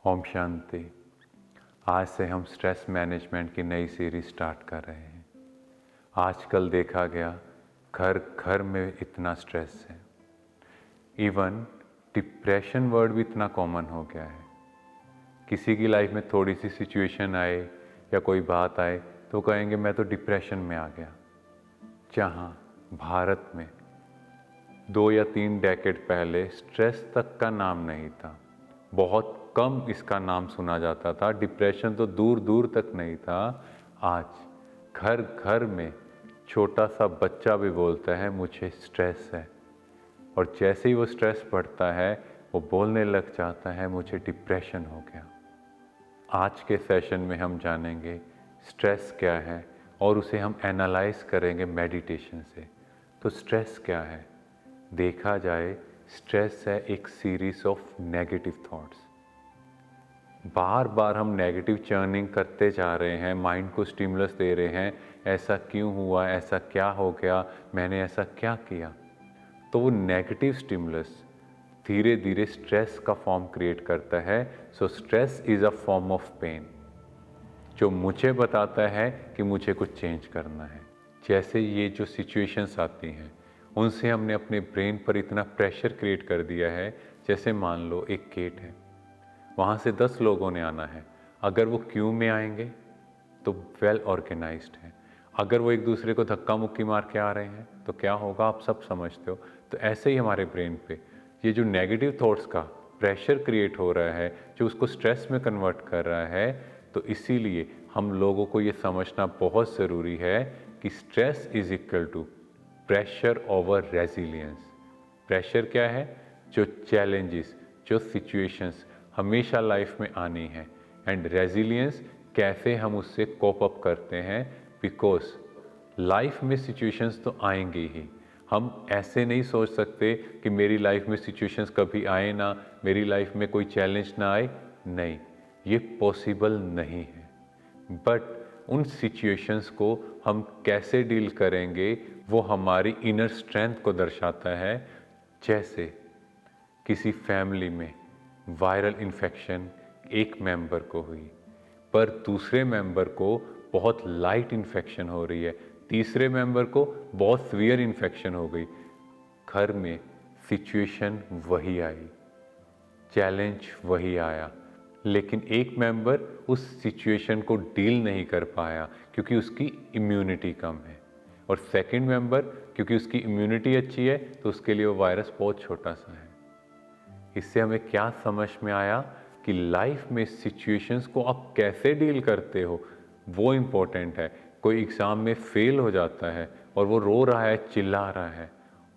ओम शांति। आज से हम स्ट्रेस मैनेजमेंट की नई सीरीज स्टार्ट कर रहे हैं। आजकल देखा गया घर घर में इतना स्ट्रेस है, इवन डिप्रेशन वर्ड भी इतना कॉमन हो गया है। किसी की लाइफ में थोड़ी सी सिचुएशन आए या कोई बात आए तो कहेंगे मैं तो डिप्रेशन में आ गया। जहाँ भारत में 2 या 3 डेकेड पहले स्ट्रेस तक का नाम नहीं था, बहुत कम इसका नाम सुना जाता था, डिप्रेशन तो दूर दूर तक नहीं था। आज घर घर में छोटा सा बच्चा भी बोलता है मुझे स्ट्रेस है, और जैसे ही वो स्ट्रेस बढ़ता है वो बोलने लग जाता है मुझे डिप्रेशन हो गया। आज के सेशन में हम जानेंगे स्ट्रेस क्या है और उसे हम एनालाइज करेंगे मेडिटेशन से। तो स्ट्रेस क्या है? देखा जाए स्ट्रेस है एक सीरीज ऑफ नेगेटिव थॉट्स। बार बार हम नेगेटिव चर्निंग करते जा रहे हैं, माइंड को स्टिमुलस दे रहे हैं, ऐसा क्यों हुआ, ऐसा क्या हो गया, मैंने ऐसा क्या किया। तो वो नेगेटिव स्टिमुलस धीरे धीरे स्ट्रेस का फॉर्म क्रिएट करता है। So stress is a form of pain जो मुझे बताता है कि मुझे कुछ चेंज करना है। जैसे ये जो सिचुएशंस आती हैं उनसे हमने अपने ब्रेन पर इतना प्रेशर क्रिएट कर दिया है। जैसे मान लो एक गेट है, वहाँ से 10 लोगों ने आना है। अगर वो क्यू में आएंगे तो वेल ऑर्गेनाइज्ड है, अगर वो एक दूसरे को धक्का मुक्की मार के आ रहे हैं तो क्या होगा आप सब समझते हो। तो ऐसे ही हमारे ब्रेन पे ये जो नेगेटिव थॉट्स का प्रेशर क्रिएट हो रहा है जो उसको स्ट्रेस में कन्वर्ट कर रहा है। तो इसीलिए हम लोगों को ये समझना बहुत ज़रूरी है कि stress is equal to pressure over resilience. Pressure क्या है? जो चैलेंजेस, जो सिचुएशंस हमेशा लाइफ में आनी है, एंड रेजिलियंस कैसे हम उससे कोप अप करते हैं। बिकॉज लाइफ में सिचुएशंस तो आएंगी ही। हम ऐसे नहीं सोच सकते कि मेरी लाइफ में सिचुएशंस कभी आए ना, मेरी लाइफ में कोई चैलेंज ना आए। नहीं, ये पॉसिबल नहीं है। बट उन सिचुएशंस को हम कैसे डील करेंगे वो हमारी इनर स्ट्रेंथ को दर्शाता है। जैसे किसी फैमिली में वायरल इन्फेक्शन एक मेंबर को हुई, पर दूसरे मेंबर को बहुत लाइट इन्फेक्शन हो रही है, तीसरे मेंबर को बहुत सीवियर इन्फेक्शन हो गई। घर में सिचुएशन वही आई, चैलेंज वही आया, लेकिन एक मेंबर उस सिचुएशन को डील नहीं कर पाया क्योंकि उसकी इम्यूनिटी कम है, और सेकंड मेंबर क्योंकि उसकी इम्यूनिटी अच्छी है तो उसके लिए वो वायरस बहुत छोटा सा है। इससे हमें क्या समझ में आया कि लाइफ में सिचुएशंस को आप कैसे डील करते हो वो इम्पोर्टेंट है। कोई एग्ज़ाम में फेल हो जाता है और वो रो रहा है, चिल्ला रहा है,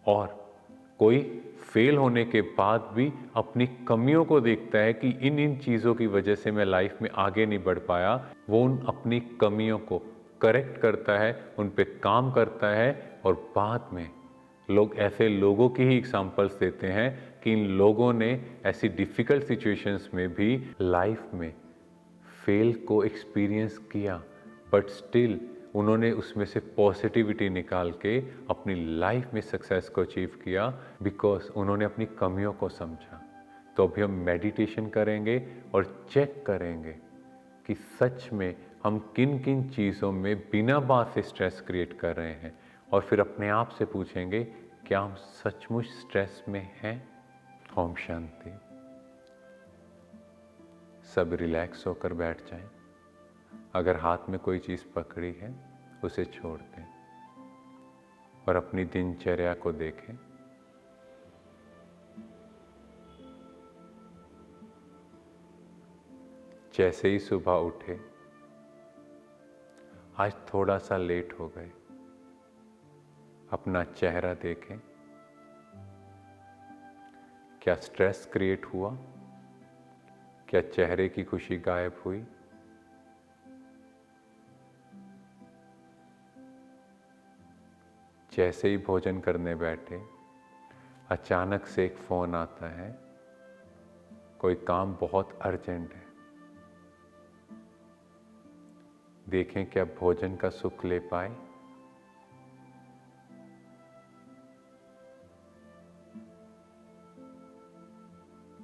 और कोई फेल होने के बाद भी अपनी कमियों को देखता है कि इन इन चीज़ों की वजह से मैं लाइफ में आगे नहीं बढ़ पाया। वो उन अपनी कमियों को करेक्ट करता है, उन पे काम करता है, और बाद में लोग ऐसे लोगों की ही एग्जांपल्स देते हैं कि इन लोगों ने ऐसी डिफ़िकल्ट सिचुएशंस में भी लाइफ में फेल को एक्सपीरियंस किया, बट स्टिल उन्होंने उसमें से पॉजिटिविटी निकाल के अपनी लाइफ में सक्सेस को अचीव किया, बिकॉज उन्होंने अपनी कमियों को समझा। तो अभी हम मेडिटेशन करेंगे और चेक करेंगे कि सच में हम किन किन चीज़ों में बिना बात से स्ट्रेस क्रिएट कर रहे हैं, और फिर अपने आप से पूछेंगे क्या हम सचमुच स्ट्रेस में हैं। ओम शांति। सब रिलैक्स होकर बैठ जाएं। अगर हाथ में कोई चीज़ पकड़ी है उसे छोड़ दें और अपनी दिनचर्या को देखें। जैसे ही सुबह उठे, आज थोड़ा सा लेट हो गए, अपना चेहरा देखें। क्या स्ट्रेस क्रिएट हुआ? क्या चेहरे की खुशी गायब हुई? जैसे ही भोजन करने बैठे, अचानक से एक फ़ोन आता है, कोई काम बहुत अर्जेंट है। देखें क्या भोजन का सुख ले पाए।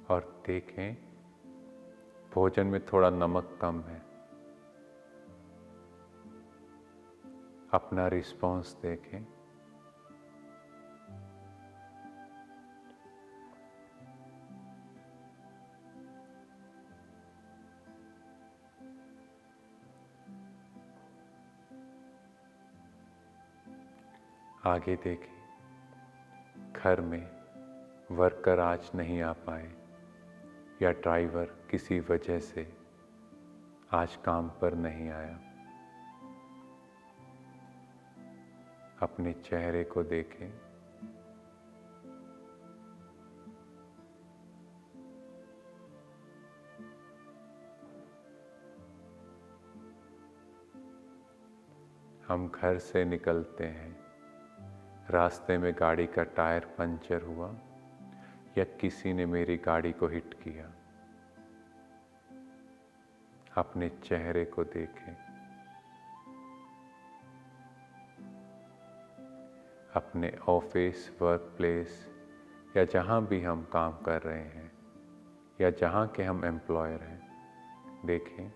और देखें भोजन में थोड़ा नमक कम है। अपना रिस्पॉन्स देखें। आगे देखें, घर में वर्कर आज नहीं आ पाए या ड्राइवर किसी वजह से आज काम पर नहीं आया। अपने चेहरे को देखें। हम घर से निकलते हैं, रास्ते में गाड़ी का टायर पंचर हुआ या किसी ने मेरी गाड़ी को हिट किया। अपने चेहरे को देखें। अपने ऑफिस, वर्क प्लेस या जहाँ भी हम काम कर रहे हैं या जहाँ के हम एम्प्लॉयर हैं, देखें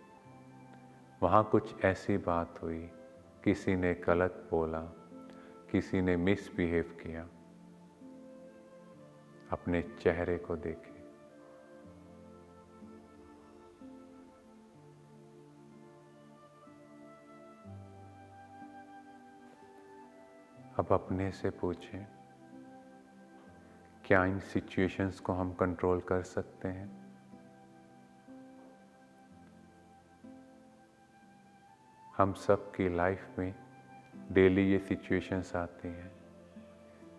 वहाँ कुछ ऐसी बात हुई, किसी ने गलत बोला, किसी ने मिसबिहेव किया। अपने चेहरे को देखें। अब अपने से पूछें, क्या इन सिचुएशंस को हम कंट्रोल कर सकते हैं? हम सब की लाइफ में डेली ये सिचुएशंस आती हैं,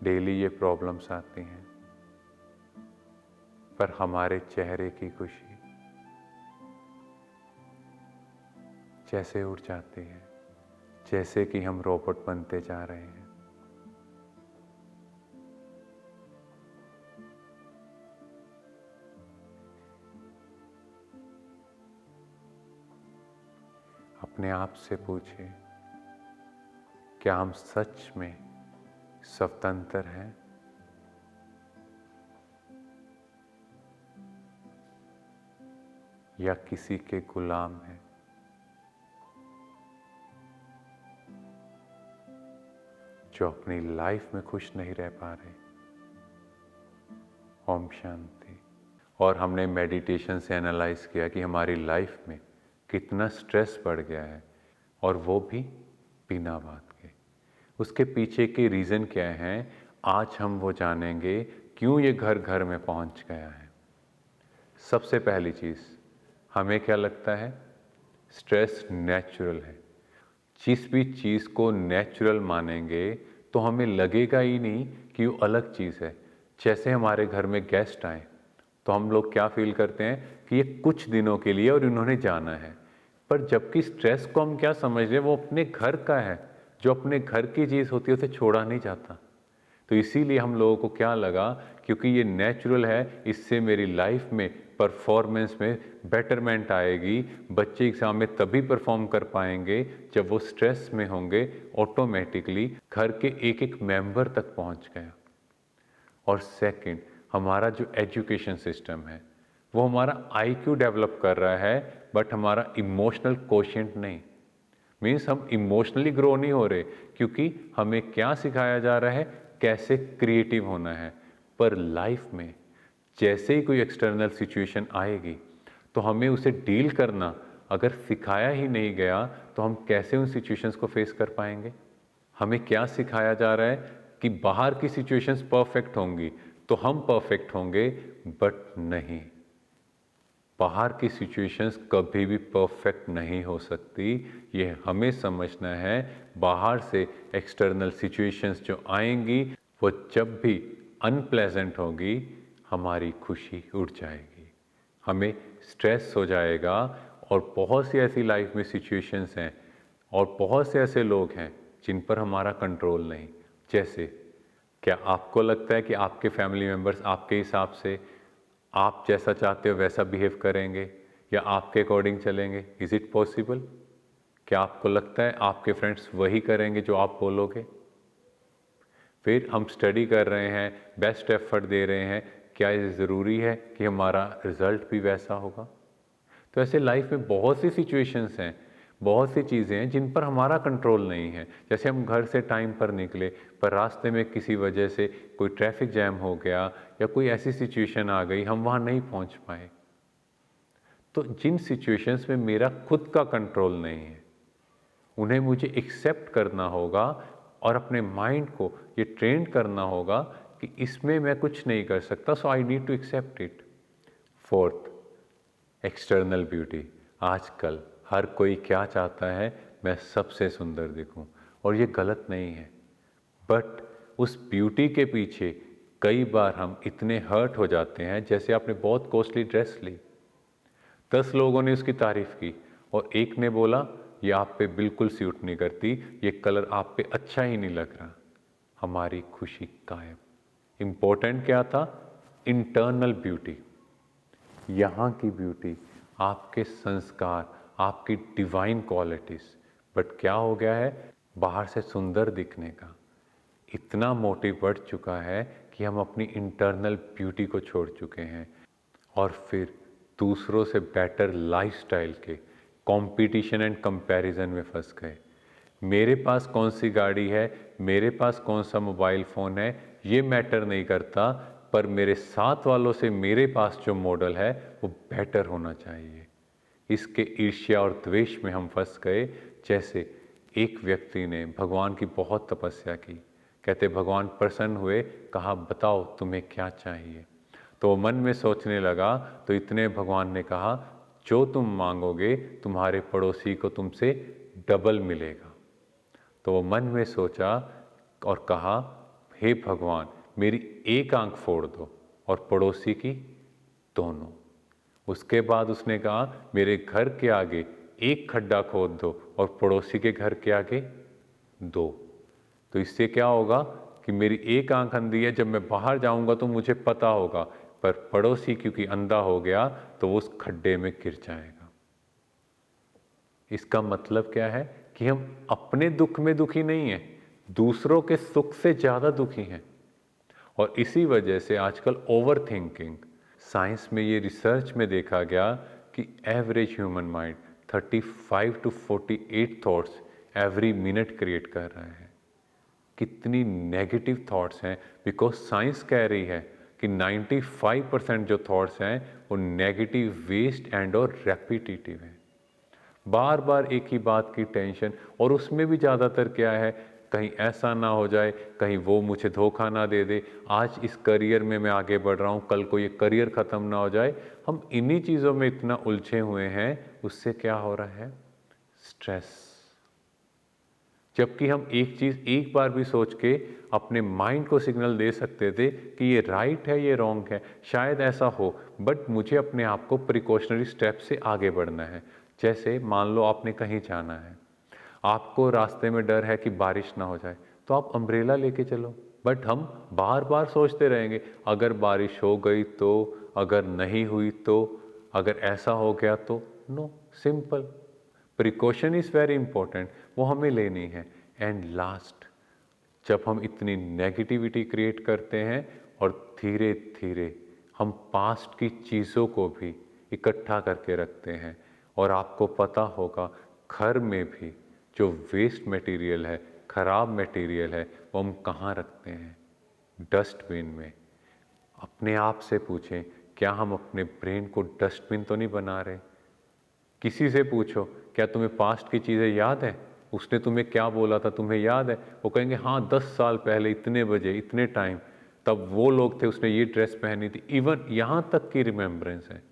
डेली ये प्रॉब्लम्स आती हैं, पर हमारे चेहरे की खुशी जैसे उड़ जाती है, जैसे कि हम रोबोट बनते जा रहे हैं। अपने आप से पूछें, क्या हम सच में स्वतंत्र हैं? या किसी के गुलाम हैं? जो अपनी लाइफ में खुश नहीं रह पा रहे। ओम शांति। और हमने मेडिटेशन से एनालाइज किया कि हमारी लाइफ में कितना स्ट्रेस बढ़ गया है, और वो भी बिना बात के। उसके पीछे के रीज़न क्या हैं, आज हम वो जानेंगे, क्यों ये घर घर में पहुंच गया है। सबसे पहली चीज़, हमें क्या लगता है, स्ट्रेस नेचुरल है। जिस भी चीज़ को नेचुरल मानेंगे तो हमें लगेगा ही नहीं कि वो अलग चीज़ है। जैसे हमारे घर में गेस्ट आए तो हम लोग क्या फील करते हैं कि ये कुछ दिनों के लिए और इन्होंने जाना है, पर जबकि स्ट्रेस को हम क्या समझ रहे हैं, वो अपने घर का है। जो अपने घर की चीज़ होती है उसे छोड़ा नहीं जाता। तो इसीलिए हम लोगों को क्या लगा, क्योंकि ये नेचुरल है, इससे मेरी लाइफ में परफॉर्मेंस में बेटरमेंट आएगी। बच्चे एग्जाम में तभी परफॉर्म कर पाएंगे जब वो स्ट्रेस में होंगे। ऑटोमेटिकली घर के एक एक मेंबर तक पहुंच गया। और सेकंड, हमारा जो एजुकेशन सिस्टम है वो हमारा आईक्यू डेवलप कर रहा है, बट हमारा इमोशनल कोशेंट नहीं। मीन्स हम इमोशनली ग्रो नहीं हो रहे, क्योंकि हमें क्या सिखाया जा रहा है, कैसे क्रिएटिव होना है। पर लाइफ में जैसे ही कोई एक्सटर्नल सिचुएशन आएगी तो हमें उसे डील करना अगर सिखाया ही नहीं गया तो हम कैसे उन सिचुएशंस को फेस कर पाएंगे। हमें क्या सिखाया जा रहा है कि बाहर की सिचुएशंस परफेक्ट होंगी तो हम परफेक्ट होंगे, बट नहीं, बाहर की सिचुएशंस कभी भी परफेक्ट नहीं हो सकती। ये हमें समझना है। बाहर से एक्सटर्नल सिचुएशंस जो आएंगी वो जब भी अनप्लेजेंट होगी, हमारी खुशी उड़ जाएगी, हमें स्ट्रेस हो जाएगा। और बहुत सी ऐसी लाइफ में सिचुएशंस हैं और बहुत से ऐसे लोग हैं जिन पर हमारा कंट्रोल नहीं। जैसे, क्या आपको लगता है कि आपके फैमिली मेम्बर्स आपके हिसाब से, आप जैसा चाहते हो वैसा बिहेव करेंगे या आपके अकॉर्डिंग चलेंगे? Is it possible? क्या आपको लगता है आपके फ्रेंड्स वही करेंगे जो आप बोलोगे? फिर हम स्टडी कर रहे हैं, बेस्ट एफर्ट दे रहे हैं, क्या ये ज़रूरी है कि हमारा रिज़ल्ट भी वैसा होगा? तो ऐसे लाइफ में बहुत सी सिचुएशंस हैं, बहुत सी चीज़ें हैं जिन पर हमारा कंट्रोल नहीं है। जैसे हम घर से टाइम पर निकले पर रास्ते में किसी वजह से कोई ट्रैफिक जैम हो गया या कोई ऐसी सिचुएशन आ गई, हम वहाँ नहीं पहुँच पाए। तो जिन सिचुएशंस में मेरा खुद का कंट्रोल नहीं है, उन्हें मुझे एक्सेप्ट करना होगा और अपने माइंड को ये ट्रेन करना होगा कि इसमें मैं कुछ नहीं कर सकता, so I need to accept it. Fourth, external beauty. आजकल हर कोई क्या चाहता है, मैं सबसे सुंदर दिखूं, और ये गलत नहीं है, बट उस ब्यूटी के पीछे कई बार हम इतने हर्ट हो जाते हैं। जैसे आपने बहुत कॉस्टली ड्रेस ली, 10 लोगों ने उसकी तारीफ की और एक ने बोला ये आप पे बिल्कुल सूट नहीं करती, ये कलर आप पे अच्छा ही नहीं लग रहा, हमारी खुशी गायब। इम्पोर्टेंट क्या था? इंटरनल ब्यूटी, यहाँ की ब्यूटी, आपके संस्कार, आपकी डिवाइन क्वालिटीज। बट क्या हो गया है, बाहर से सुंदर दिखने का इतना मोटिव बढ़ चुका है कि हम अपनी इंटरनल ब्यूटी को छोड़ चुके हैं और फिर दूसरों से बेटर लाइफस्टाइल के कंपटीशन एंड कंपैरिजन में फंस गए। मेरे पास कौन सी गाड़ी है, मेरे पास कौन सा मोबाइल फ़ोन है, ये मैटर नहीं करता, पर मेरे साथ वालों से मेरे पास जो मॉडल है वो बेटर होना चाहिए। इसके ईर्ष्या और द्वेष में हम फंस गए। जैसे एक व्यक्ति ने भगवान की बहुत तपस्या की, कहते भगवान प्रसन्न हुए, कहा बताओ तुम्हें क्या चाहिए। तो वो मन में सोचने लगा, तो इतने भगवान ने कहा जो तुम मांगोगे तुम्हारे पड़ोसी को तुमसे डबल मिलेगा। तो वो मन में सोचा और कहा हे भगवान, मेरी एक आंख फोड़ दो और पड़ोसी की दोनों। उसके बाद उसने कहा मेरे घर के आगे एक खड्डा खोद दो और पड़ोसी के घर के आगे 2। तो इससे क्या होगा कि मेरी एक आंख अंधी है, जब मैं बाहर जाऊंगा तो मुझे पता होगा, पर पड़ोसी क्योंकि अंधा हो गया तो वो उस खड्डे में गिर जाएगा। इसका मतलब क्या है कि हम अपने दुख में दुखी नहीं हैं, दूसरों के सुख से ज़्यादा दुखी हैं। और इसी वजह से आजकल ओवर थिंकिंग, साइंस में ये रिसर्च में देखा गया कि average human mind 35 to 48 thoughts every minute create कर रहे हैं। कितनी नेगेटिव थॉट्स हैं, बिकॉज साइंस कह रही है कि 95% जो थॉट्स हैं वो नेगेटिव, वेस्ट एंड और रेपिटेटिव हैं। बार बार एक ही बात की टेंशन, और उसमें भी ज़्यादातर क्या है, कहीं ऐसा ना हो जाए, कहीं वो मुझे धोखा ना दे दे, आज इस करियर में मैं आगे बढ़ रहा हूँ, कल को ये करियर ख़त्म ना हो जाए। हम इन्हीं चीज़ों में इतना उलझे हुए हैं, उससे क्या हो रहा है, स्ट्रेस। जबकि हम एक चीज़ एक बार भी सोच के अपने माइंड को सिग्नल दे सकते थे कि ये राइट है, ये रॉन्ग है, शायद ऐसा हो, बट मुझे अपने आप को प्रिकॉशनरी स्टेप से आगे बढ़ना है। जैसे मान लो आपने कहीं जाना है, आपको रास्ते में डर है कि बारिश ना हो जाए, तो आप अम्ब्रेला लेके चलो। बट हम बार बार सोचते रहेंगे अगर बारिश हो गई तो, अगर नहीं हुई तो, अगर ऐसा हो गया तो। No, simple, precaution is very important, वो हमें लेनी है। एंड लास्ट, जब हम इतनी नेगेटिविटी क्रिएट करते हैं और धीरे धीरे हम पास्ट की चीज़ों को भी इकट्ठा करके रखते हैं, और आपको पता होगा घर में भी जो वेस्ट मटेरियल है, ख़राब मटेरियल है, वो हम कहाँ रखते हैं, डस्टबिन में। अपने आप से पूछें, क्या हम अपने ब्रेन को डस्टबिन तो नहीं बना रहे? किसी से पूछो, क्या तुम्हें पास्ट की चीज़ें याद है, उसने तुम्हें क्या बोला था तुम्हें याद है? वो कहेंगे हाँ 10 साल पहले इतने बजे इतने टाइम, तब वो लोग थे, उसने ये ड्रेस पहनी थी। इवन यहाँ तक की रिमेम्बरेंस है।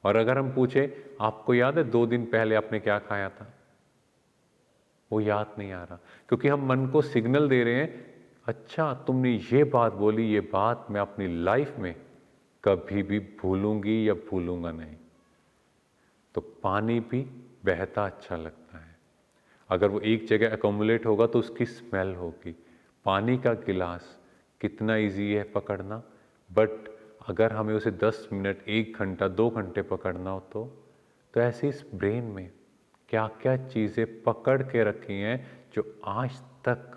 और अगर हम पूछे आपको याद है 2 दिन पहले आपने क्या खाया था, वो याद नहीं आ रहा, क्योंकि हम मन को सिग्नल दे रहे हैं अच्छा तुमने ये बात बोली, ये बात मैं अपनी लाइफ में कभी भी भूलूंगी या भूलूंगा नहीं। तो पानी भी बहता अच्छा लगता है, अगर वो एक जगह अकोमुलेट होगा तो उसकी स्मेल होगी। पानी का गिलास कितना इजी है पकड़ना, बट अगर हमें उसे 10 मिनट, 1 घंटा, 2 घंटे पकड़ना हो तो ऐसे इस ब्रेन में क्या क्या चीज़ें पकड़ के रखी हैं जो आज तक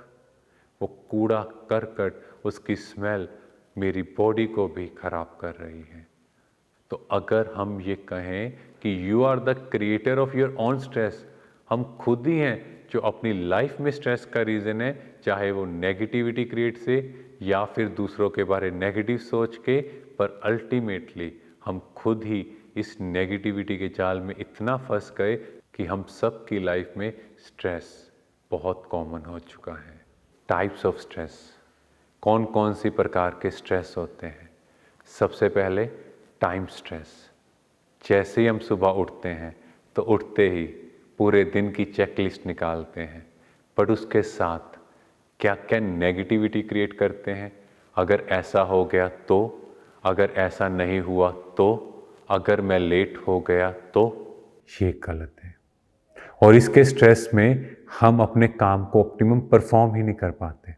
वो कूड़ा करकट, उसकी स्मेल मेरी बॉडी को भी खराब कर रही है। तो अगर हम ये कहें कि you are the creator of your own stress. हम खुद ही हैं जो अपनी लाइफ में स्ट्रेस का रीज़न है, चाहे वो नेगेटिविटी क्रिएट से या फिर दूसरों के बारे नेगेटिव सोच के, पर अल्टीमेटली हम खुद ही इस नेगेटिविटी के जाल में इतना फंस गए कि हम सब की लाइफ में स्ट्रेस बहुत कॉमन हो चुका है। टाइप्स ऑफ स्ट्रेस, कौन कौन सी प्रकार के स्ट्रेस होते हैं? सबसे पहले टाइम स्ट्रेस। जैसे ही हम सुबह उठते हैं तो उठते ही पूरे दिन की चेकलिस्ट निकालते हैं, बट उसके साथ क्या क्या नेगेटिविटी क्रिएट करते हैं। अगर ऐसा हो गया तो, अगर ऐसा नहीं हुआ तो, अगर मैं लेट हो गया तो, ये गलत है। और इसके स्ट्रेस में हम अपने काम को ऑप्टिमम परफॉर्म ही नहीं कर पाते।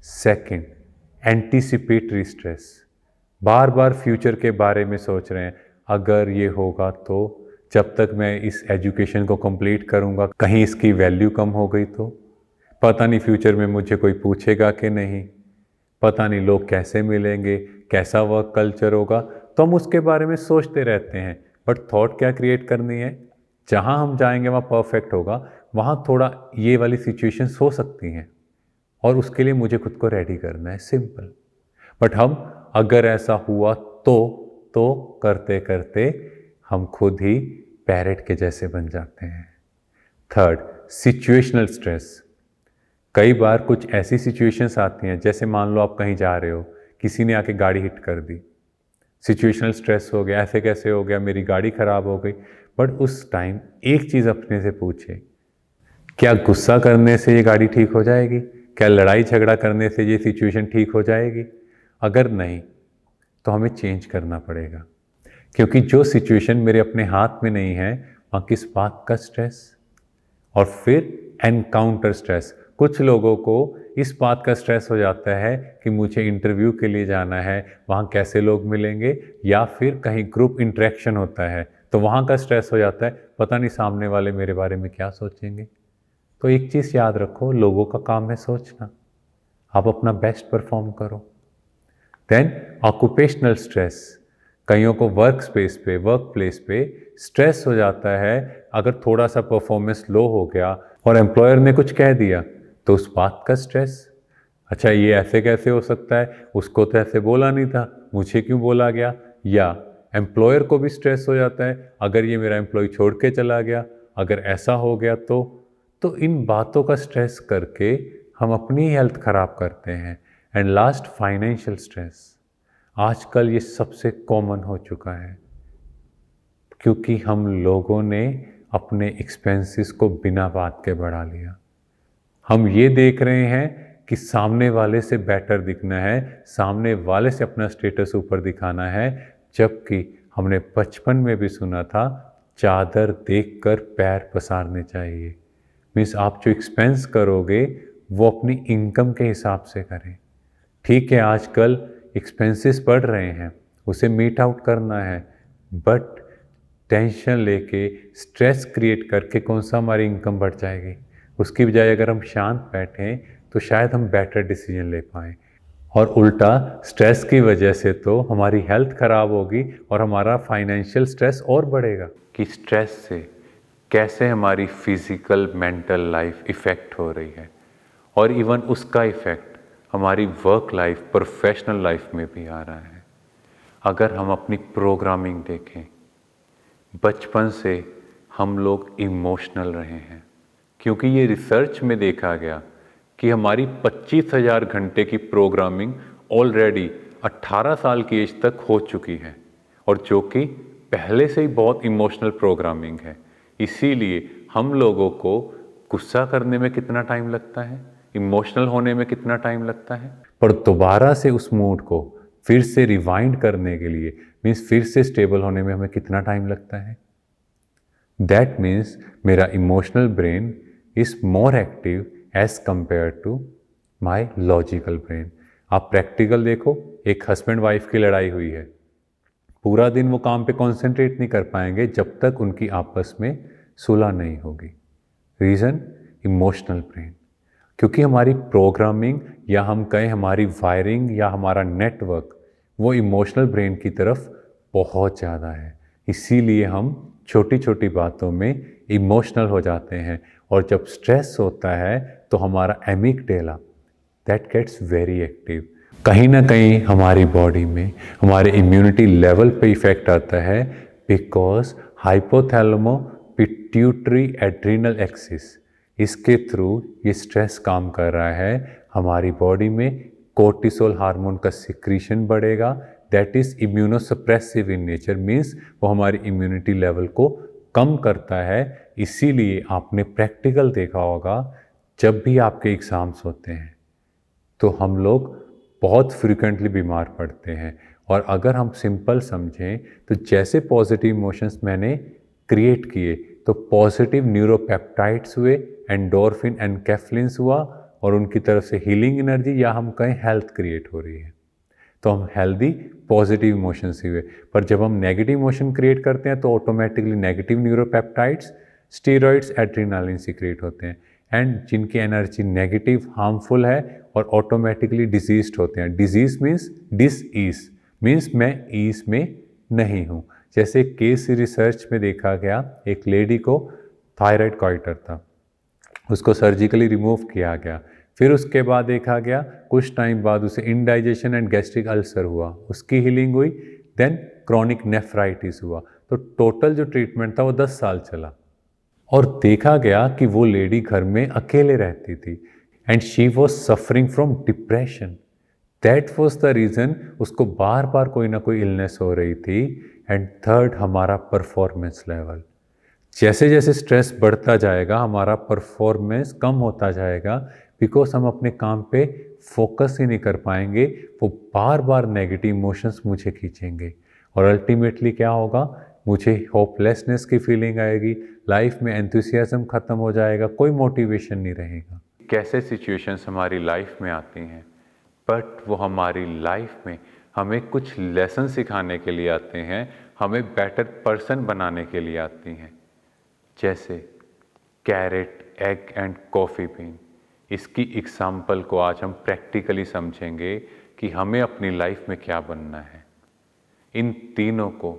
Second, anticipatory stress. बार बार फ्यूचर के बारे में सोच रहे हैं, अगर ये होगा तो, जब तक मैं इस एजुकेशन को कंप्लीट करूँगा कहीं इसकी वैल्यू कम हो गई तो, पता नहीं फ्यूचर में मुझे कोई पूछेगा कि नहीं, पता नहीं लोग कैसे मिलेंगे, कैसा वर्क कल्चर होगा। तो हम उसके बारे में सोचते रहते हैं, बट थॉट क्या क्रिएट करनी है, जहाँ हम जाएंगे वहाँ परफेक्ट होगा, वहाँ थोड़ा ये वाली सिचुएशंस हो सकती हैं और उसके लिए मुझे खुद को रेडी करना है, सिंपल। बट हम अगर ऐसा हुआ तो करते करते हम खुद ही पैरेट के जैसे बन जाते हैं। Third, situational stress. कई बार कुछ ऐसी सिचुएशंस आती हैं, जैसे मान लो आप कहीं जा रहे हो, किसी ने आके गाड़ी हिट कर दी, सिचुएशनल स्ट्रेस हो गया, ऐसे कैसे हो गया, मेरी गाड़ी खराब हो गई। बट उस टाइम एक चीज़ अपने से पूछे, क्या गुस्सा करने से ये गाड़ी ठीक हो जाएगी? क्या लड़ाई झगड़ा करने से ये सिचुएशन ठीक हो जाएगी? अगर नहीं तो हमें चेंज करना पड़ेगा, क्योंकि जो सिचुएशन मेरे अपने हाथ में नहीं है, वहाँ किस बात का स्ट्रेस। और फिर एनकाउंटर स्ट्रेस। कुछ लोगों को इस बात का स्ट्रेस हो जाता है कि मुझे इंटरव्यू के लिए जाना है, वहाँ कैसे लोग मिलेंगे, या फिर कहीं ग्रुप इंटरेक्शन होता है तो वहाँ का स्ट्रेस हो जाता है, पता नहीं सामने वाले मेरे बारे में क्या सोचेंगे। तो एक चीज़ याद रखो, लोगों का काम है सोचना, आप अपना बेस्ट परफॉर्म करो। Then occupational stress. कईयों को वर्क स्पेस पे, वर्क प्लेस पे स्ट्रेस हो जाता है अगर थोड़ा सा परफॉर्मेंस लो हो गया और एम्प्लॉयर ने कुछ कह दिया तो उस बात का स्ट्रेस। अच्छा, ये ऐसे कैसे हो सकता है, उसको तो ऐसे बोला नहीं था, मुझे क्यों बोला गया। या एम्प्लॉयर को भी स्ट्रेस हो जाता है, अगर ये मेरा एम्प्लॉय छोड़ के चला गया, अगर ऐसा हो गया तो इन बातों का स्ट्रेस करके हम अपनी हेल्थ खराब करते हैं। And last, financial stress. आजकल ये सबसे कॉमन हो चुका है, क्योंकि हम लोगों ने अपने एक्सपेंसेस को बिना बात के बढ़ा लिया। हम ये देख रहे हैं कि सामने वाले से बेटर दिखना है, सामने वाले से अपना स्टेटस ऊपर दिखाना है, जबकि हमने बचपन में भी सुना था, चादर देखकर पैर पसारने चाहिए। मीन्स आप जो एक्सपेंस करोगे वो अपनी इनकम के हिसाब से करें। ठीक है, आजकल एक्सपेंसेस बढ़ रहे हैं, उसे मीट आउट करना है, बट टेंशन लेके स्ट्रेस क्रिएट करके कौन सा हमारी इनकम बढ़ जाएगी। उसकी बजाय अगर हम शांत बैठें तो शायद हम बेटर डिसीजन ले पाएँ। और उल्टा स्ट्रेस की वजह से तो हमारी हेल्थ ख़राब होगी और हमारा फाइनेंशियल स्ट्रेस और बढ़ेगा। कि स्ट्रेस से कैसे हमारी फिज़िकल मेंटल लाइफ इफ़ेक्ट हो रही है, और इवन उसका इफ़ेक्ट हमारी वर्क लाइफ, प्रोफेशनल लाइफ में भी आ रहा है। अगर हम अपनी प्रोग्रामिंग देखें, बचपन से हम लोग इमोशनल रहे हैं, क्योंकि ये रिसर्च में देखा गया कि हमारी 25,000 घंटे की प्रोग्रामिंग ऑलरेडी 18 साल की एज तक हो चुकी है, और जो कि पहले से ही बहुत इमोशनल प्रोग्रामिंग है। इसीलिए हम लोगों को गुस्सा करने में कितना टाइम लगता है, इमोशनल होने में कितना टाइम लगता है, पर दोबारा से उस मूड को फिर से रिवाइंड करने के लिए, मीन्स फिर से स्टेबल होने में हमें कितना टाइम लगता है। दैट मीन्स मेरा emotional brain is more active as compare to my logical brain. आप प्रैक्टिकल देखो, एक हस्बैंड वाइफ की लड़ाई हुई है, पूरा दिन वो काम पे कॉन्सेंट्रेट नहीं कर पाएंगे जब तक उनकी आपस में सुलह नहीं होगी। Reason, emotional brain. क्योंकि हमारी प्रोग्रामिंग, या हम कहें हमारी वायरिंग, या हमारा नेटवर्क, वो इमोशनल ब्रेन की तरफ बहुत ज़्यादा है। इसीलिए हम छोटी छोटी बातों में इमोशनल हो जाते हैं, और जब स्ट्रेस होता है तो हमारा amygdala that gets very active. कहीं ना कहीं हमारी बॉडी में हमारे इम्यूनिटी लेवल पे इफेक्ट आता है, बिकॉज हाइपोथैलेमो पिट्यूटरी एड्रिनल एक्सिस, इसके थ्रू ये स्ट्रेस काम कर रहा है। हमारी बॉडी में कोर्टिसोल हार्मोन का सिक्रीशन बढ़ेगा, that is immunosuppressive in nature, means वो हमारी इम्यूनिटी लेवल को कम करता है। इसीलिए आपने प्रैक्टिकल देखा होगा, जब भी आपके एग्ज़ाम्स होते हैं तो हम लोग बहुत फ्रिक्वेंटली बीमार पड़ते हैं। और अगर हम सिंपल समझें तो जैसे पॉजिटिव इमोशंस मैंने क्रिएट किए, तो पॉजिटिव न्यूरोपेप्टाइड्स हुए, एंडोर्फिन एनकेफ्लिन्स हुआ, और उनकी तरफ से हीलिंग एनर्जी या हम कहें हेल्थ क्रिएट हो रही है। तो हम हेल्दी पॉजिटिव इमोशंस हुए। पर जब हम नेगेटिव इमोशन क्रिएट करते हैं तो automatically negative neuropeptides, steroids, adrenaline secrete होते हैं, एंड जिनकी एनर्जी नेगेटिव हार्मफुल है और ऑटोमेटिकली डिजीज्ड होते हैं। डिजीज मीन्स डिसईज, मीन्स मैं ईज में नहीं हूँ। जैसे केस रिसर्च में देखा गया, एक लेडी को थायराइड गॉइटर था, उसको सर्जिकली रिमूव किया गया। फिर उसके बाद देखा गया कुछ टाइम बाद उसे इंडाइजेशन एंड गैस्ट्रिक अल्सर हुआ, उसकी हीलिंग हुई। देन क्रॉनिक नेफ्राइटिस हुआ। तो टोटल जो ट्रीटमेंट था वो 10 साल चला, और देखा गया कि वो लेडी घर में अकेले रहती थी, and she was suffering from depression. That was the reason, उसको बार बार कोई ना कोई इलनेस हो रही थी। एंड थर्ड, हमारा परफॉर्मेंस लेवल, जैसे जैसे स्ट्रेस बढ़ता जाएगा हमारा परफॉर्मेंस कम होता जाएगा, बिकॉज हम अपने काम पे फोकस ही नहीं कर पाएंगे। वो बार बार नेगेटिव इमोशंस मुझे खींचेंगे, और अल्टीमेटली क्या होगा, मुझे होपलेसनेस की फीलिंग आएगी, लाइफ में एंथुसियाज्म ख़त्म हो जाएगा, कोई मोटिवेशन नहीं रहेगा। कैसे सिचुएशंस हमारी लाइफ में आती हैं, बट वो हमारी लाइफ में हमें कुछ लेसन सिखाने के लिए आते हैं, हमें बेटर पर्सन बनाने के लिए आती हैं। जैसे carrot, egg and coffee bean, इसकी एग्जाम्पल को आज हम प्रैक्टिकली समझेंगे कि हमें अपनी लाइफ में क्या बनना है। इन तीनों को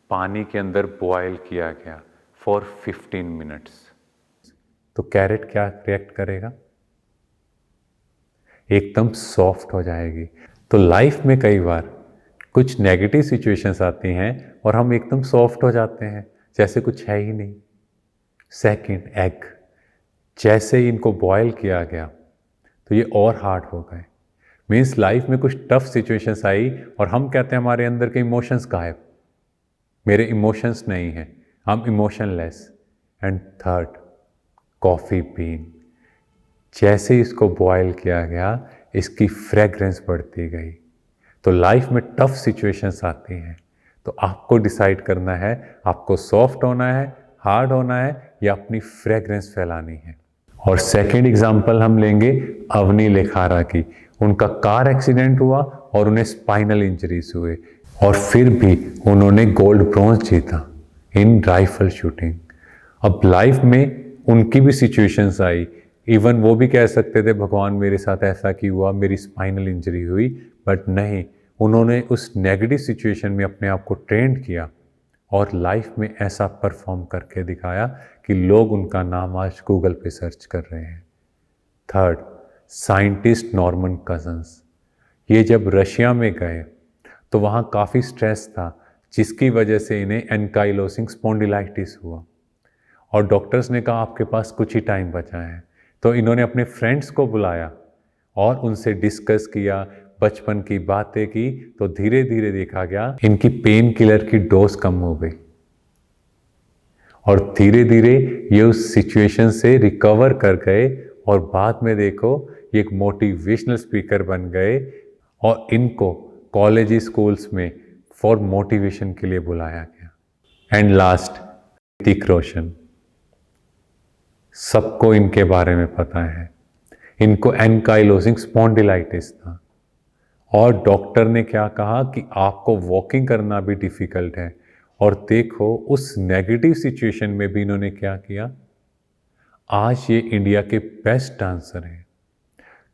पानी के अंदर बॉयल किया गया फॉर 15 मिनट्स। तो कैरेट क्या रिएक्ट करेगा, एकदम सॉफ्ट हो जाएगी। तो लाइफ में कई बार कुछ नेगेटिव सिचुएशंस आती हैं और हम एकदम सॉफ्ट हो जाते हैं, जैसे कुछ है ही नहीं। सेकंड, एग, जैसे ही इनको बॉयल किया गया तो ये और हार्ड हो गए। मीन्स लाइफ में कुछ टफ सिचुएशंस आई और हम कहते हैं हमारे अंदर के इमोशंस गायब, मेरे इमोशंस नहीं हैं, हम emotionless. And third, coffee been, जैसे इसको बॉयल किया गया इसकी फ्रेगरेंस बढ़ती गई। तो लाइफ में टफ सिचुएशंस आती हैं, तो आपको डिसाइड करना है आपको सॉफ्ट होना है, हार्ड होना है, या अपनी फ्रेगरेंस फैलानी है। और सेकंड एग्जांपल हम लेंगे अवनी लेखारा की। उनका कार एक्सीडेंट हुआ और उन्हें स्पाइनल इंजरीज हुए, और फिर भी उन्होंने गोल्ड ब्रॉन्ज जीता इन राइफल शूटिंग। अब लाइफ में उनकी भी सिचुएशंस आई, इवन वो भी कह सकते थे भगवान मेरे साथ ऐसा क्यों हुआ, मेरी स्पाइनल इंजरी हुई, बट नहीं, उन्होंने उस नेगेटिव सिचुएशन में अपने आप को ट्रेंड किया और लाइफ में ऐसा परफॉर्म करके दिखाया कि लोग उनका नाम आज गूगल पे सर्च कर रहे हैं। थर्ड, साइंटिस्ट नॉर्मन कजन्स, ये जब रशिया में गए तो वहाँ काफ़ी स्ट्रेस था, जिसकी वजह से इन्हें एनकाइलोसिंग स्पॉन्डिलाइटिस हुआ, और डॉक्टर्स ने कहा आपके पास कुछ ही टाइम बचा है। तो इन्होंने अपने फ्रेंड्स को बुलाया और उनसे डिस्कस किया, बचपन की बातें की, तो धीरे धीरे देखा गया इनकी पेन किलर की डोज कम हो गई, और धीरे धीरे ये उस सिचुएशन से रिकवर कर गए, और बाद में देखो ये एक मोटिवेशनल स्पीकर बन गए, और इनको कॉलेज स्कूल्स में फॉर मोटिवेशन के लिए बुलाया गया। एंड लास्ट, ऋतिक रोशन, सबको इनके बारे में पता है, इनको एनकाइलोसिंग स्पॉन्डिलाइटिस था, और डॉक्टर ने क्या कहा कि आपको वॉकिंग करना भी डिफ़िकल्ट है, और देखो उस नेगेटिव सिचुएशन में भी इन्होंने क्या किया, आज ये इंडिया के बेस्ट डांसर हैं।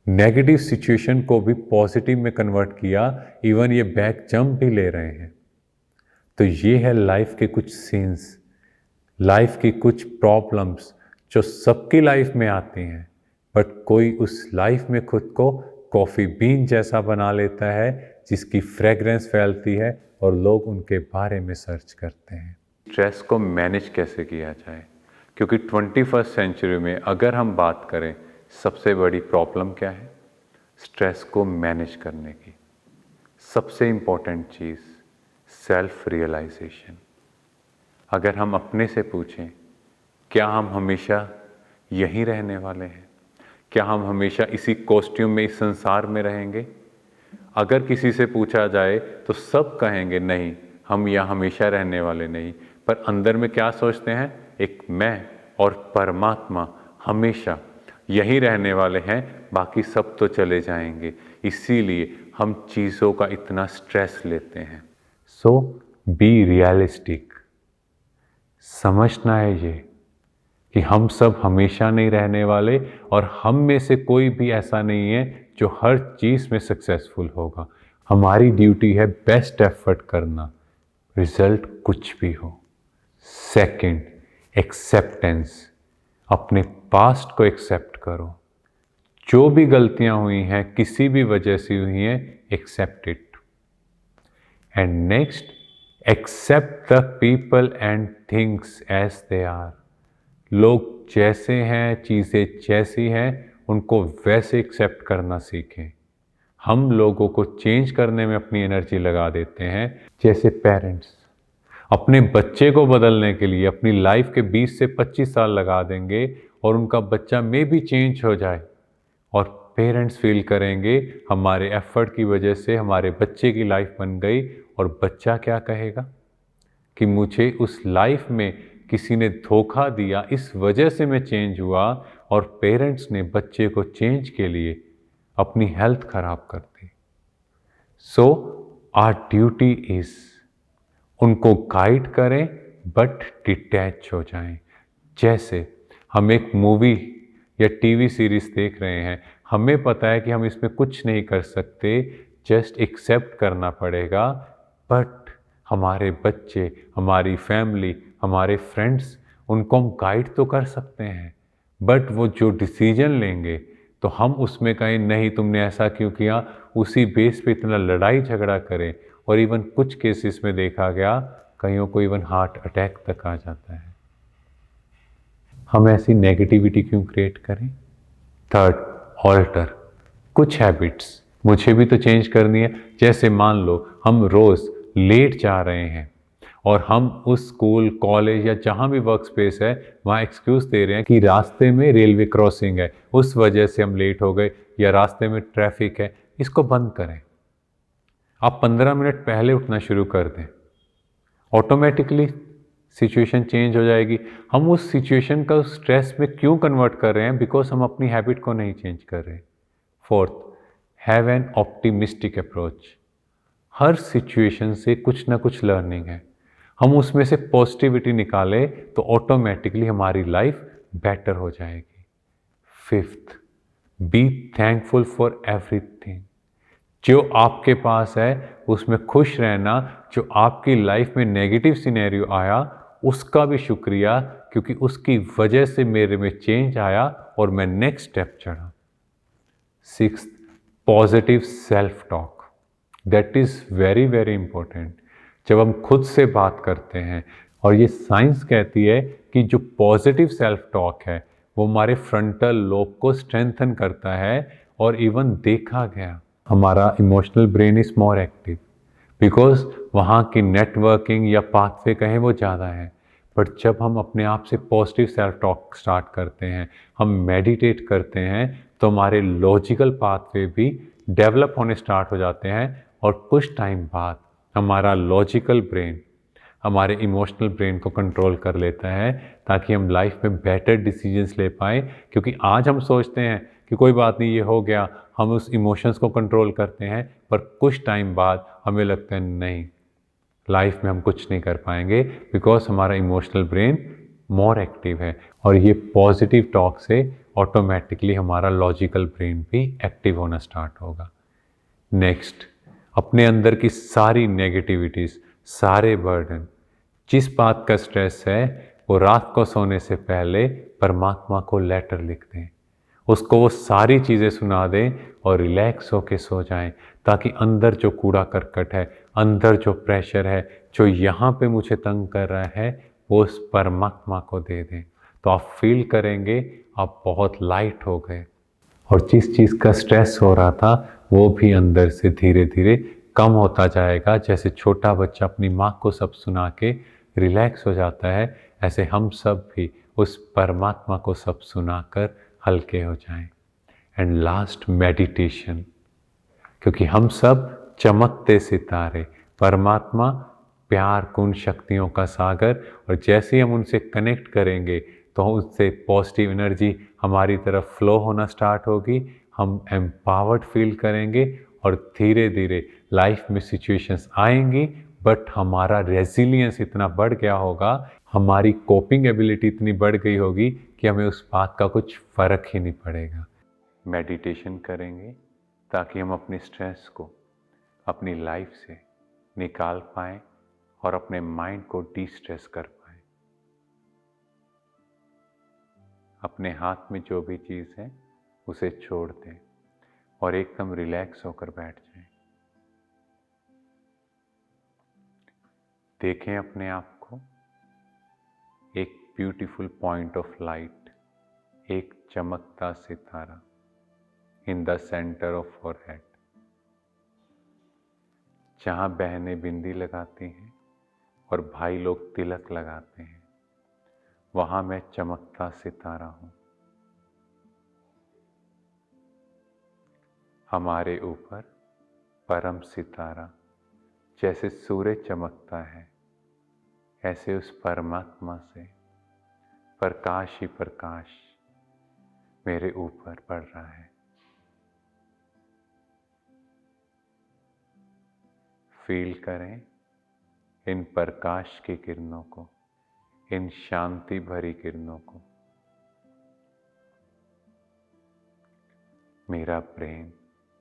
नेगेटिव सिचुएशन को भी पॉजिटिव में कन्वर्ट किया, इवन ये बैक जंप भी ले रहे हैं। तो ये है लाइफ के कुछ सीन्स, लाइफ की कुछ प्रॉब्लम्स जो सबकी लाइफ में आती हैं, बट कोई उस लाइफ में खुद को कॉफ़ी बीन जैसा बना लेता है जिसकी फ्रेगरेंस फैलती है और लोग उनके बारे में सर्च करते हैं। स्ट्रेस को मैनेज कैसे किया जाए, क्योंकि 21st सेंचुरी में अगर हम बात करें सबसे बड़ी प्रॉब्लम क्या है, स्ट्रेस को मैनेज करने की सबसे इम्पोर्टेंट चीज़ सेल्फ रियलाइजेशन। अगर हम अपने से पूछें, क्या हम हमेशा यहीं रहने वाले हैं? क्या हम हमेशा इसी कॉस्ट्यूम में, इस संसार में रहेंगे? अगर किसी से पूछा जाए तो सब कहेंगे नहीं, हम यहाँ हमेशा रहने वाले नहीं। पर अंदर में क्या सोचते हैं, एक मैं और परमात्मा हमेशा यहीं रहने वाले हैं, बाकी सब तो चले जाएंगे। इसीलिए हम चीज़ों का इतना स्ट्रेस लेते हैं। सो बी रियलिस्टिक। समझना है ये कि हम सब हमेशा नहीं रहने वाले और हम में से कोई भी ऐसा नहीं है जो हर चीज़ में सक्सेसफुल होगा। हमारी ड्यूटी है बेस्ट एफर्ट करना, रिजल्ट कुछ भी हो। Second, acceptance. अपने पास्ट को एक्सेप्ट करो। जो भी गलतियां हुई हैं, किसी भी वजह से हुई हैं, accept it. And next, accept the people and things as they are. लोग जैसे हैं, चीज़ें जैसी हैं, उनको वैसे एक्सेप्ट करना सीखें। हम लोगों को चेंज करने में अपनी एनर्जी लगा देते हैं। जैसे पेरेंट्स अपने बच्चे को बदलने के लिए अपनी लाइफ के 20 से 25 साल लगा देंगे और उनका बच्चा में भी चेंज हो जाए, और पेरेंट्स फील करेंगे हमारे एफर्ट की वजह से हमारे बच्चे की लाइफ बन गई। और बच्चा क्या कहेगा कि मुझे उस लाइफ में किसी ने धोखा दिया, इस वजह से मैं चेंज हुआ। और पेरेंट्स ने बच्चे को चेंज के लिए अपनी हेल्थ खराब कर दी। सो आवर ड्यूटी इज, उनको गाइड करें बट डिटैच हो जाएं। जैसे हम एक मूवी या टीवी सीरीज देख रहे हैं, हमें पता है कि हम इसमें कुछ नहीं कर सकते, जस्ट एक्सेप्ट करना पड़ेगा। बट हमारे बच्चे, हमारी फैमिली, हमारे फ्रेंड्स, उनको हम गाइड तो कर सकते हैं, बट वो जो डिसीजन लेंगे तो हम उसमें कहें नहीं तुमने ऐसा क्यों किया, उसी बेस पे इतना लड़ाई झगड़ा करें। और इवन कुछ केसेस में देखा गया, कईयों को इवन हार्ट अटैक तक आ जाता है। हम ऐसी नेगेटिविटी क्यों क्रिएट करें? Third, alter. कुछ हैबिट्स मुझे भी तो चेंज करनी है। जैसे मान लो हम रोज़ लेट जा रहे हैं और हम उस स्कूल, कॉलेज या जहाँ भी वर्क स्पेस है वहाँ एक्सक्यूज़ दे रहे हैं कि रास्ते में रेलवे क्रॉसिंग है, उस वजह से हम लेट हो गए, या रास्ते में ट्रैफिक है। इसको बंद करें। आप 15 मिनट पहले उठना शुरू कर दें, ऑटोमेटिकली सिचुएशन चेंज हो जाएगी। हम उस सिचुएशन का स्ट्रेस में क्यों कन्वर्ट कर रहे हैं? बिकॉज हम अपनी हैबिट को नहीं चेंज कर रहे। Fourth, have an optimistic approach. Her situation से कुछ ना कुछ लर्निंग है, हम उसमें से पॉजिटिविटी निकालें तो ऑटोमेटिकली हमारी लाइफ बेटर हो जाएगी। Fifth, be thankful for everything. जो आपके पास है उसमें खुश रहना। जो आपकी लाइफ में नेगेटिव सिनेरियो आया उसका भी शुक्रिया, क्योंकि उसकी वजह से मेरे में चेंज आया और मैं नेक्स्ट स्टेप चढ़ा। Sixth, positive self talk. That is very very important. जब हम खुद से बात करते हैं, और ये साइंस कहती है कि जो पॉजिटिव सेल्फ टॉक है वो हमारे फ्रंटल लोब को स्ट्रेंथन करता है। और इवन देखा गया हमारा emotional brain is more active, because वहाँ की नेटवर्किंग या पाथवे कहें वो ज़्यादा है। बट जब हम अपने आप से पॉजिटिव सेल्फ टॉक स्टार्ट करते हैं, हम मेडिटेट करते हैं, तो हमारे लॉजिकल पाथवे भी डेवलप होने स्टार्ट हो जाते हैं। और कुछ टाइम बाद हमारा लॉजिकल ब्रेन हमारे इमोशनल ब्रेन को कंट्रोल कर लेता है, ताकि हम लाइफ में बेटर डिसीजंस ले पाएँ। क्योंकि आज हम सोचते हैं कि कोई बात नहीं, ये हो गया, हम उस इमोशंस को कंट्रोल करते हैं, पर कुछ टाइम बाद हमें लगता है नहीं, लाइफ में हम कुछ नहीं कर पाएंगे, बिकॉज हमारा इमोशनल ब्रेन मोर एक्टिव है। और ये पॉजिटिव टॉक से ऑटोमेटिकली हमारा लॉजिकल ब्रेन भी एक्टिव होना स्टार्ट होगा। नेक्स्ट, अपने अंदर की सारी नेगेटिविटीज़, सारे बर्डन, जिस बात का स्ट्रेस है वो रात को सोने से पहले परमात्मा को लेटर लिख दें, उसको वो सारी चीज़ें सुना दें और रिलैक्स होके सो जाएं, ताकि अंदर जो कूड़ा करकट है, अंदर जो प्रेशर है, जो यहाँ पे मुझे तंग कर रहा है, वो उस परमात्मा को दे दें। तो आप फील करेंगे आप बहुत लाइट हो गए और जिस चीज़ का स्ट्रेस हो रहा था वो भी अंदर से धीरे धीरे कम होता जाएगा। जैसे छोटा बच्चा अपनी माँ को सब सुना के रिलैक्स हो जाता है, ऐसे हम सब भी उस परमात्मा को सब सुनाकर हल्के हो जाएं। एंड लास्ट, मेडिटेशन, क्योंकि हम सब चमकते सितारे, परमात्मा प्यार गुण शक्तियों का सागर, और जैसे ही हम उनसे कनेक्ट करेंगे तो उससे पॉजिटिव एनर्जी हमारी तरफ फ्लो होना स्टार्ट होगी, हम एम्पावर्ड फील करेंगे और धीरे धीरे लाइफ में सिचुएशंस आएंगी, बट हमारा रेजिलियंस इतना बढ़ गया होगा, हमारी कोपिंग एबिलिटी इतनी बढ़ गई होगी कि हमें उस बात का कुछ फ़र्क ही नहीं पड़ेगा। मेडिटेशन करेंगे ताकि हम अपने स्ट्रेस को अपनी लाइफ से निकाल पाएँ और अपने माइंड को डी स्ट्रेस कर पाएँ। अपने हाथ में जो भी चीज़ है उसे छोड़ दें और एकदम रिलैक्स होकर बैठ जाएं। देखें अपने आप को एक ब्यूटीफुल पॉइंट ऑफ लाइट, एक चमकता सितारा in the centre of forehead. जहाँ बहनें बिंदी लगाती हैं और भाई लोग तिलक लगाते हैं, वहाँ मैं चमकता सितारा हूँ। हमारे ऊपर परम सितारा जैसे सूरज चमकता है, ऐसे उस परमात्मा से प्रकाश ही प्रकाश मेरे ऊपर पड़ रहा है। फील करें इन प्रकाश की किरणों को, इन शांति भरी किरणों को। मेरा ब्रेन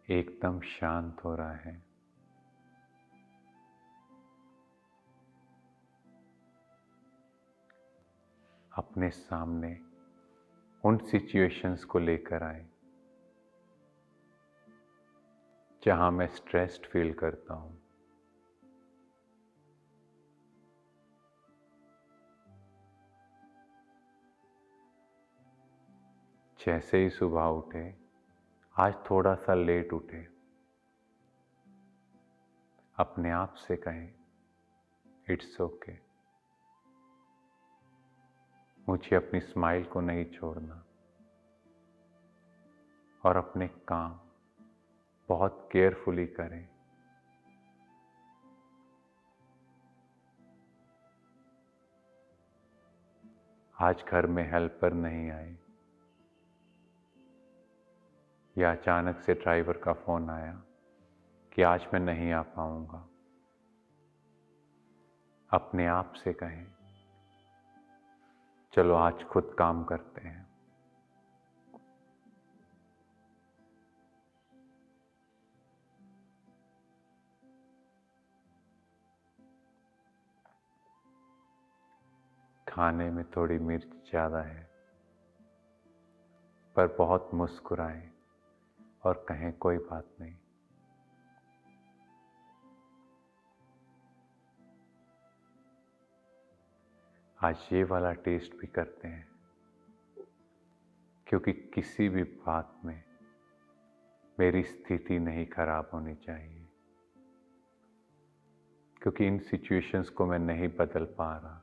एकदम शांत हो रहा है। अपने सामने उन सिचुएशंस को लेकर आए जहां मैं स्ट्रेस्ड फील करता हूं। जैसे ही सुबह उठे, आज थोड़ा सा लेट उठे, अपने आप से कहें इट्स ओके, मुझे अपनी स्माइल को नहीं छोड़ना और अपने काम बहुत केयरफुली करें। आज घर में हेल्पर नहीं आए या अचानक से ड्राइवर का फ़ोन आया कि आज मैं नहीं आ पाऊंगा। अपने आप से कहें चलो आज खुद काम करते हैं। खाने में थोड़ी मिर्च ज़्यादा है, पर बहुत मुस्कुराएं और कहें कोई बात नहीं। आज ये वाला टेस्ट भी करते हैं, क्योंकि किसी भी बात में मेरी स्थिति नहीं खराब होनी चाहिए, क्योंकि इन सिचुएशंस को मैं नहीं बदल पा रहा।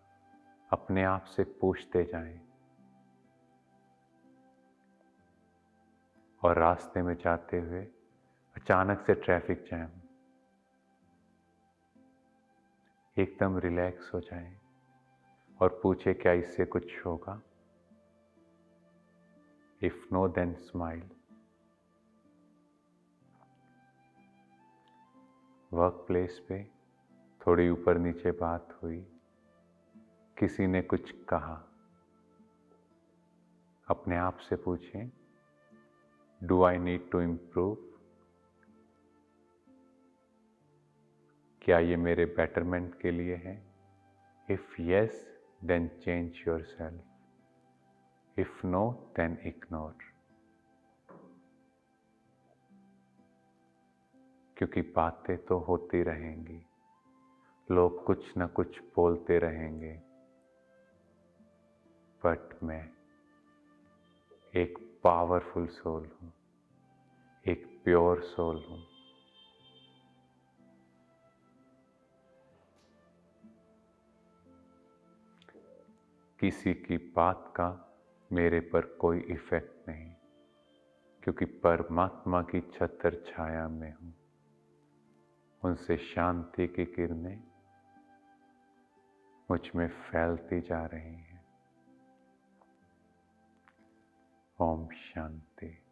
अपने आप से पूछते जाएं। और रास्ते में जाते हुए अचानक से ट्रैफिक जैम, एकदम रिलैक्स हो जाएं और पूछे क्या इससे कुछ होगा। If no then smile. Work place पे थोड़ी ऊपर नीचे बात हुई, किसी ने कुछ कहा, अपने आप से पूछें do I need to improve. क्या ये मेरे बेटरमेंट के लिए है? If yes, then change yourself, if no, then ignore. क्योंकि बातें तो होती रहेंगी, लोग कुछ न कुछ बोलते रहेंगे, बट मैं एक पावरफुल सोल हूँ, एक प्योर सोल हूँ। किसी की बात का मेरे पर कोई इफेक्ट नहीं, क्योंकि परमात्मा की छत्र छाया में हूँ। उनसे शांति की किरणें मुझ में फैलती जा रही हैं। ओम शांति।